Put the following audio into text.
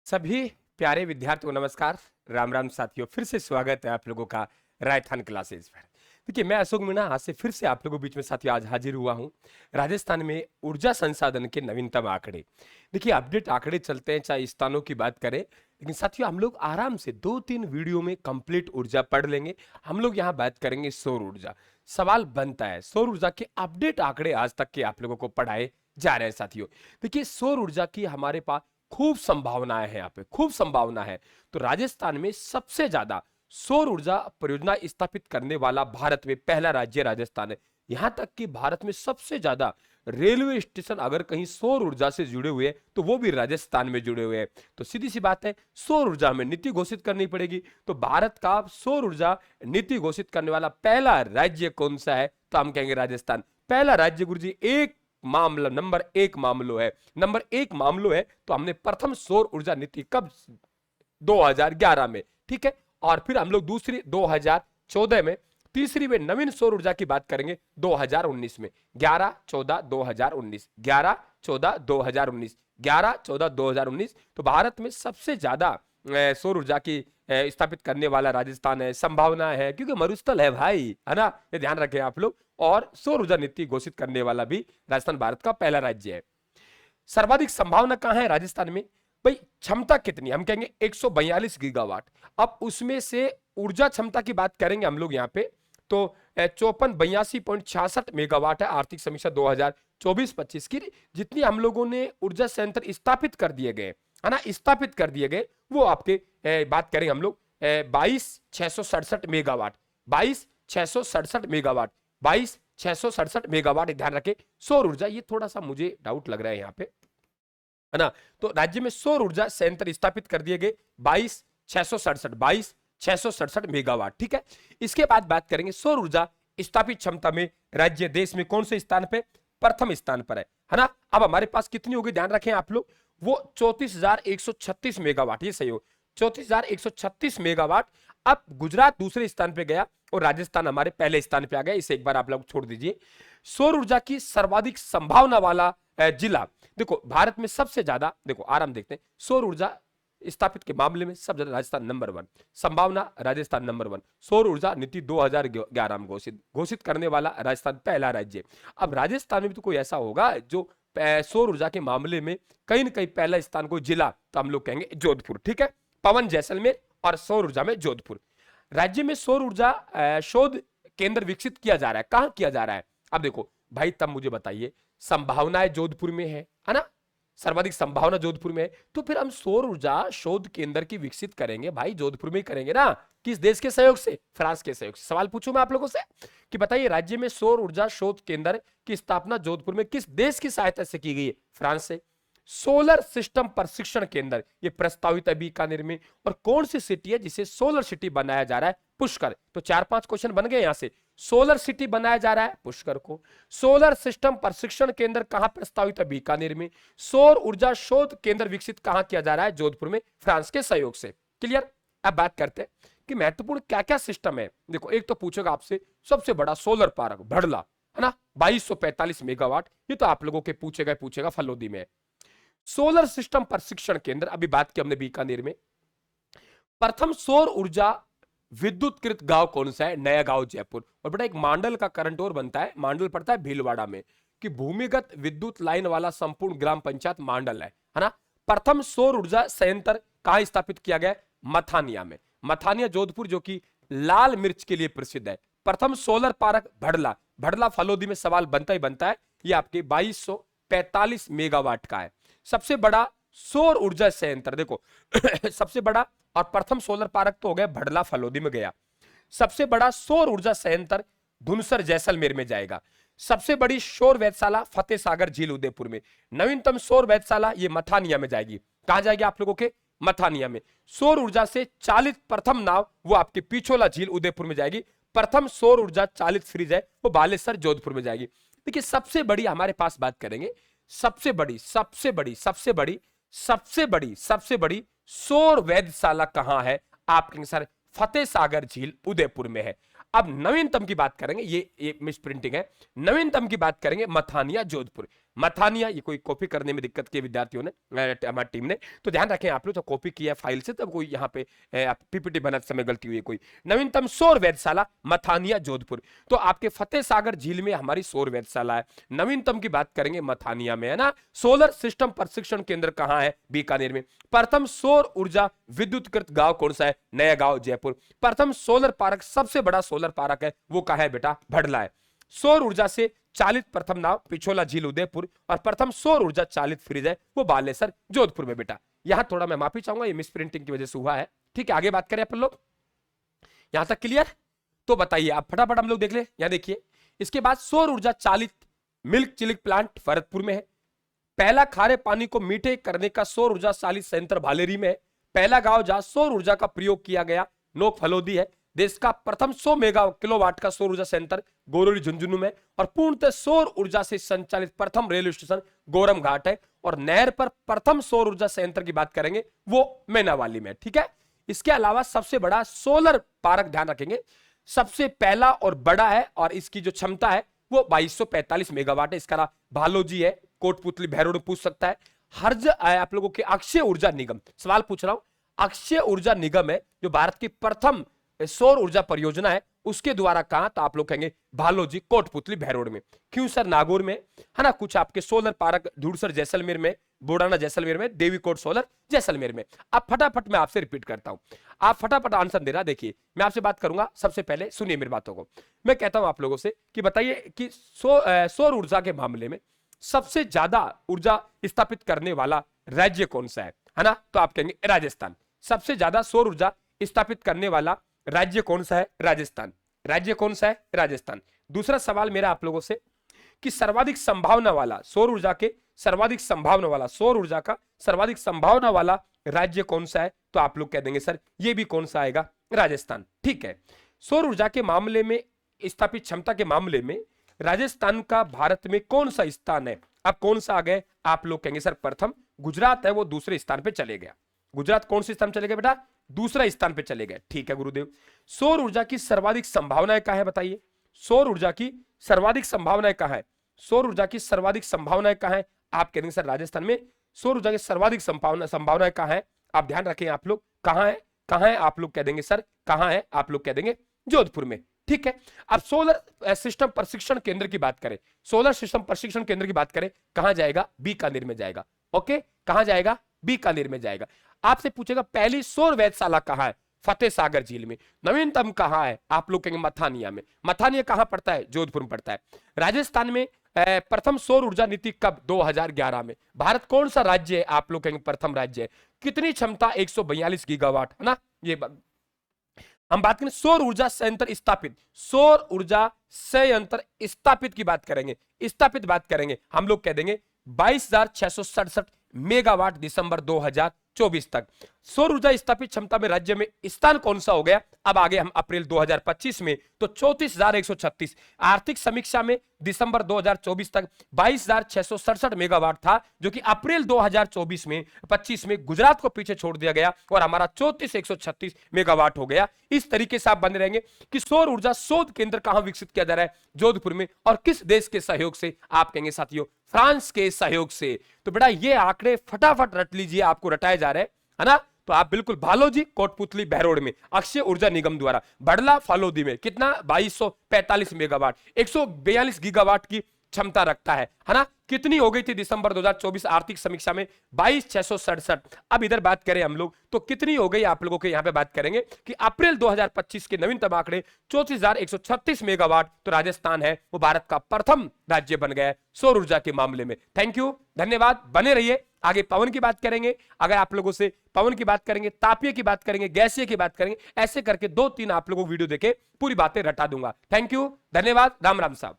सभी प्यारे विद्यार्थियों को नमस्कार। राम राम साथियों, फिर से स्वागत है आप लोगों का राजस्थान क्लासेस पर। देखिए, मैं अशोक मीणा आज से फिर से आप लोगों के बीच में साथियों आज हाजिर हुआ हूं। राजस्थान में ऊर्जा संसाधन के नवीनतम आंकड़े, देखिए अपडेट आंकड़े चलते हैं, चाहे स्थानों की बात करें, लेकिन साथियों हम लोग आराम से 2-3 वीडियो में कंप्लीट ऊर्जा पढ़ लेंगे। हम लोग यहाँ बात करेंगे सौर ऊर्जा। सवाल बनता है, सौर ऊर्जा के अपडेट आंकड़े आज तक के आप लोगों को पढ़ाए जा रहे हैं साथियों। देखिए, सौर ऊर्जा की हमारे पास खूब संभावनाएं हैं, यहाँ पे खूब संभावना है। तो राजस्थान में सबसे ज्यादा सौर ऊर्जा परियोजना स्थापित करने वाला भारत में पहला राज्य राजस्थान है। यहां तक कि भारत में सबसे ज्यादा रेलवे स्टेशन अगर कहीं सौर ऊर्जा से जुड़े हुए हैं तो वो भी राजस्थान में जुड़े हुए हैं। तो सीधी सी बात है, सौर ऊर्जा में नीति घोषित करनी पड़ेगी। तो भारत का सौर ऊर्जा नीति घोषित करने वाला पहला राज्य कौन सा है? तो हम कहेंगे राजस्थान। पहला राज्य गुरुजी एक मामला नंबर एक मामलो है। तो हमने प्रथम सौर ऊर्जा नीति कब? 2011 में, ठीक है। और फिर हम लोग दूसरी 2014 में, तीसरी में नवीन सौर ऊर्जा की बात करेंगे 2019 में। 11 14 2019, 11 14 2019, 11 14 2019। तो भारत में सबसे ज्यादा सौर ऊर्जा की स्थापित करने वाला राजस्थान है। संभावना है क्योंकि मरुस्थल है भाई, है ना, ये ध्यान रखें आप लोग। और सौर ऊर्जा नीति घोषित करने वाला भी राजस्थान भारत का पहला राज्य है। सर्वाधिक संभावना कहां है राजस्थान में? भाई क्षमता कितनी? हम कहेंगे 142 गीगावाट। अब उसमें से ऊर्जा क्षमता की बात करेंगे हम लोग यहाँ पे, तो 5482.66 मेगावाट है। आर्थिक समीक्षा 2024-25 की जितनी हम लोगों ने ऊर्जा संयंत्र स्थापित कर दिए गए, है ना, स्थापित कर दिए गए, वो आपके बात करें हम लोग 22,667 मेगावाट, 22,667 मेगावाट, 22,667 मेगावाट। ध्यान रखें सौर ऊर्जा, ये थोड़ा सा मुझे डाउट लग रहा है यहाँ पे, है ना। तो राज्य में सौर ऊर्जा संयंत्र स्थापित कर दिए गए 22,667 मेगावाट, ठीक है। इसके बाद बात करेंगे सौर ऊर्जा स्थापित क्षमता में राज्य देश में कौन से स्थान पे? प्रथम स्थान पर है ना। अब हमारे पास कितनी होगी ध्यान रखें आप लोग, वो 34,136 मेगावाट, ये सही हो, 34,136 मेगावाट। अब गुजरात दूसरे स्थान पे गया और राजस्थान हमारे पहले स्थान पे आ गया। इसे एक बार आप लोग छोड़ दीजिए। सौर ऊर्जा की सर्वाधिक संभावना वाला जिला, देखो भारत में सबसे ज्यादा, देखो आराम देखते हैं, सौर ऊर्जा स्थापित के मामले में सबसे ज्यादा राजस्थान नंबर 1, संभावना राजस्थान नंबर 1। सौर ऊर्जा नीति 2011 में घोषित करने वाला राजस्थान पहला राज्य। अब राजस्थान में भी तो कोई ऐसा होगा जो सौर ऊर्जा के मामले में कहीं ना कहीं पहला स्थान को जिला, तो हम लोग कहेंगे जोधपुर, ठीक है। पवन जैसलमेर और सौर ऊर्जा में जोधपुर। राज्य में सौर ऊर्जा शोध केंद्र विकसित किया जा रहा है। कहां किया जा रहा है? अब देखो भाई, तब मुझे बताइए, संभावनाएं जोधपुर में है ना, सर्वाधिक संभावना जोधपुर में है, तो फिर हम सौर ऊर्जा शोध केंद्र की विकसित करेंगे भाई जोधपुर में ही करेंगे ना। किस देश के सहयोग से? फ्रांस के सहयोग से। सवाल पूछूं मैं आप लोगों से कि बताइए, राज्य में सौर ऊर्जा शोध केंद्र की स्थापना जोधपुर में किस देश की सहायता से की गई है? फ्रांस से। सोलर सिस्टम प्रशिक्षण केंद्र ये प्रस्तावित है बीकानेर में। और कौन सी सिटी है जिसे सोलर सिटी बनाया जा रहा है? पुष्कर। तो 4-5 क्वेश्चन बन गए यहां से। सोलर सिटी बनाया जा रहा है पुष्कर को। सोलर सिस्टम प्रशिक्षण केंद्र कहां प्रस्तावित है? बीकानेर में। सौर ऊर्जा शोध केंद्र विकसित कहां किया जा रहा है? जोधपुर में, फ्रांस के सहयोग से। क्लियर? अब बात करते हैं कि महत्वपूर्ण क्या क्या सिस्टम है। देखो, एक तो पूछेगा आपसे सबसे बड़ा सोलर पार्क भड़ला, है ना, 2245 मेगावाट। ये तो आप लोगों के पूछेगा फलोदी में। सोलर सिस्टम प्रशिक्षण केंद्र, अभी बात की हमने बीकानेर में। प्रथम सौर ऊर्जा विद्युतकृत गांव कौन सा है? नया गांव जयपुर। और बेटा एक मांडल का करंट और बनता है, मांडल पड़ता है भीलवाड़ा में, कि भूमिगत विद्युत लाइन वाला संपूर्ण ग्राम पंचायत मांडल है ना। प्रथम सौर ऊर्जा संयंत्र कहां स्थापित किया गया? मथानिया में। मथानिया जोधपुर, जो कि लाल मिर्च के लिए प्रसिद्ध है। प्रथम सोलर पार्क भड़ला, भड़ला फलोदी में सवाल बनता ही बनता है। ये आपके 2245 मेगावाट का है। सबसे बड़ा सौर ऊर्जा संयंत्र देखो सबसे बड़ा और प्रथम सोलर पार्क तो हो गया भड़ला फलोदी में गया। सबसे बड़ा सौर ऊर्जा संयंत्र धुनसर जैसलमेर में जाएगा। सबसे बड़ी सौर वेधशाला फतेह सागर झील उदयपुर में। नवीनतम सौर वेधशाला ये मथानिया में जाएगी। कहां जाएगी आप लोगों के? मथानिया में। सौर ऊर्जा से चालित प्रथम नाव वो आपके पिछोला झील उदयपुर में जाएगी। प्रथम सौर ऊर्जा चालित फ्रिज है वो बालेश्वर जोधपुर में जाएगी। देखिए, सबसे बड़ी हमारे पास बात करेंगे, सबसे बड़ी सौर वेधशाला कहां है? आप कहेंगे सर फतेह सागर झील उदयपुर में है। अब नवीनतम की बात करेंगे, ये एक मिस प्रिंटिंग है, नवीनतम की बात करेंगे मथानिया जोधपुर। मथानिया। ये कोई कॉपी करने में दिक्कत की विद्यार्थियों ने, हमारी टीम ने, तो ध्यान रखें आप लोग, तो कॉपी किया फाइल से, तब कोई यहाँ पे पीपीटी बनाते समय गलती हुई कोई। नवीनतम सौर वेधशाला मथानिया जोधपुर। तो आपके फतेह सागर झील में हमारी सौर वेधशाला है। नवीनतम की बात करेंगे मथानिया में, है ना। सोलर सिस्टम प्रशिक्षण केंद्र कहां है? बीकानेर में। प्रथम सौर ऊर्जा विद्युतकृत गांव कौन सा है? नया गांव जयपुर। प्रथम सोलर पार्क, सबसे बड़ा सोलर पार्क है वो कहां है बेटा? भड़ला है। सौर ऊर्जा से चालित प्रथम नाव पिछोला झील उदयपुर, और प्रथम सौर ऊर्जा चालित फ्रिज है वो बालेसर जोधपुर में बेटा। यहां थोड़ा मैं माफी चाहूंगा, ये मिस प्रिंटिंग की वजह से हुआ है। ठीक है, आगे बात करें अपन लोग, यहां तक क्लियर? तो बताइए आप फटाफट हम लोग देख ले। यहां देखिए, इसके बाद सौर ऊर्जा चालित मिल्क चिलिक प्लांट भरतपुर में है। पहला खारे पानी को मीठे करने का सौर ऊर्जा चालित संयंत्र भालेरी में है। पहला गांव जहां सौर ऊर्जा का प्रयोग किया गया नोक फलोदी है। देश का प्रथम 100 मेगा किलोवाट का सौर ऊर्जा संयंत्र गोरोली झुंझुनू में, और पूर्णतः सौर ऊर्जा से संचालित प्रथम रेलवे स्टेशन गोरम घाट है। और नहर पर प्रथम सौर ऊर्जा संयंत्र की बात करेंगे वो मैनावाली में। ठीक है, इसके अलावा सबसे बड़ा सोलर पार्क ध्यान रखेंगे, सबसे पहला और बड़ा है, और इसकी जो क्षमता है वो 2245 मेगावाट है। इसका नाम भालोजी है, कोटपुतली भैरों में पूछ सकता है। हर्ज आप लोगों के अक्षय ऊर्जा निगम, सवाल पूछ रहा हूं, अक्षय ऊर्जा निगम है जो भारत की प्रथम सौर ऊर्जा परियोजना है, उसके द्वारा कहा? तो आप लोग कहेंगे भालोजी, कोटपुतली भैरोड में। क्यों सर? नागौर में, है ना। कुछ आपके सोलर पार्क धूड़सर जैसलमेर में, बोडाना जैसलमेर में, देवीकोट सोलर जैसलमेर में। अब फटाफट मैं आपसे रिपीट करता हूं, आप फटाफट आंसर दे रहा। देखिए मैं आपसे बात करूंगा, सबसे पहले सुनिए मेरी बातों को। मैं कहता हूं आप लोगों से कि बताइए कि सौर ऊर्जा के मामले में सबसे ज्यादा ऊर्जा स्थापित करने वाला राज्य कौन सा है ना। तो आप कहेंगे राजस्थान। सबसे ज्यादा सौर ऊर्जा स्थापित करने वाला राज्य कौन सा है? राजस्थान। राज्य कौन सा है? राजस्थान। दूसरा सवाल मेरा आप लोगों से कि सर्वाधिक संभावना वाला सौर ऊर्जा के सर्वाधिक संभावना वाला सौर ऊर्जा का सर्वाधिक संभावना वाला राज्य कौन सा है? तो आप लोग कह देंगे सर ये भी कौन सा आएगा? राजस्थान। ठीक है, सौर ऊर्जा के मामले में, स्थापित क्षमता के मामले में राजस्थान का भारत में कौन सा स्थान है? अब कौन सा आ गए? आप लोग कहेंगे सर प्रथम। गुजरात है वो दूसरे स्थान पे चले गया। गुजरात कौन से स्थान चले गए बेटा? दूसरा स्थान पे चले गए। ठीक है गुरुदेव। सौर ऊर्जा की सर्वाधिक संभावनाएं कहां है बताइए? सौर ऊर्जा की सर्वाधिक संभावनाएं कहां है? सौर ऊर्जा की सर्वाधिक संभावनाएं कहां है? आप कहेंगे सर राजस्थान में। सौर ऊर्जा की सर्वाधिक संभावनाएं कहां है? आप ध्यान रखें आप लोग, कहां है? कहां है? आप लोग कह देंगे सर कहां है? आप लोग कह देंगे जोधपुर में। ठीक है, अब सोलर सिस्टम प्रशिक्षण केंद्र की बात करें, सोलर सिस्टम प्रशिक्षण केंद्र की बात करें, कहां जाएगा? बीकानेर में जाएगा। ओके, कहां जाएगा? बीकानेर में जाएगा। आपसे पूछेगा पहली सौर वेधशाला कहां है? फतेह सागर झील में। नवीनतम कहां है? आप लोग कहेंगे मथानिया में। मथानिया कहां पड़ता है? जोधपुर में पड़ता है। राजस्थान में प्रथम सौर ऊर्जा नीति कब? 2011 में। भारत कौन सा राज्य है? आप लोग कहेंगे प्रथम राज्य है। कितनी क्षमता? 142 गीगावाट, है ना। ये हम बात करें सौर ऊर्जा संयंत्र स्थापित, सौर ऊर्जा संयंत्र स्थापित की बात करेंगे, स्थापित बात करेंगे, हम लोग कह देंगे 22,667 मेगावाट दिसंबर 2024 तक। सौर ऊर्जा स्थापित क्षमता में राज्य में स्थान कौन सा हो गया? अब आगे हम अप्रैल 2025 में तो 34,136। आर्थिक समीक्षा में दिसंबर 2024 तक 22,667 मेगावाट था, जो कि अप्रैल 2024 में 25 में गुजरात को पीछे छोड़ दिया गया और हमारा 34,136 मेगावाट हो गया। इस तरीके से आप बने रहेंगे कि सौर ऊर्जा शोध केंद्र कहां विकसित किया जा रहा है? जोधपुर में। और किस देश के सहयोग से? आप कहेंगे साथियों फ्रांस के सहयोग से। तो बेटा ये आंकड़े फटाफट रट लीजिए, आपको रटाए जा रहे हैं, है ना। तो आप बिल्कुल भालोजी, कोटपुतली बहरोड में, अक्षय ऊर्जा निगम द्वारा, बड़ला फालोदी में कितना? 2245 मेगावाट, 142 गीगावाट की क्षमता रखता है ना। कितनी हो गई थी दिसंबर 2024 आर्थिक समीक्षा में? 22,667। अब इधर बात करें हम लोग तो कितनी हो गई? आप लोगों के यहां पे बात करेंगे कि अप्रैल 2025 के नवीनतम आंकड़े 34,136 मेगावाट। तो राजस्थान है वो भारत का प्रथम राज्य बन गया है सौर ऊर्जा के मामले में। थैंक यू, धन्यवाद, बने रहिए। आगे पवन की बात करेंगे, अगर आप लोगों से पवन की बात करेंगे, तापीय की बात करेंगे, गैसीय की बात करेंगे, ऐसे करके 2-3 आप लोगों को वीडियो देके पूरी बातें रटा दूंगा। थैंक यू, धन्यवाद, राम राम साहब।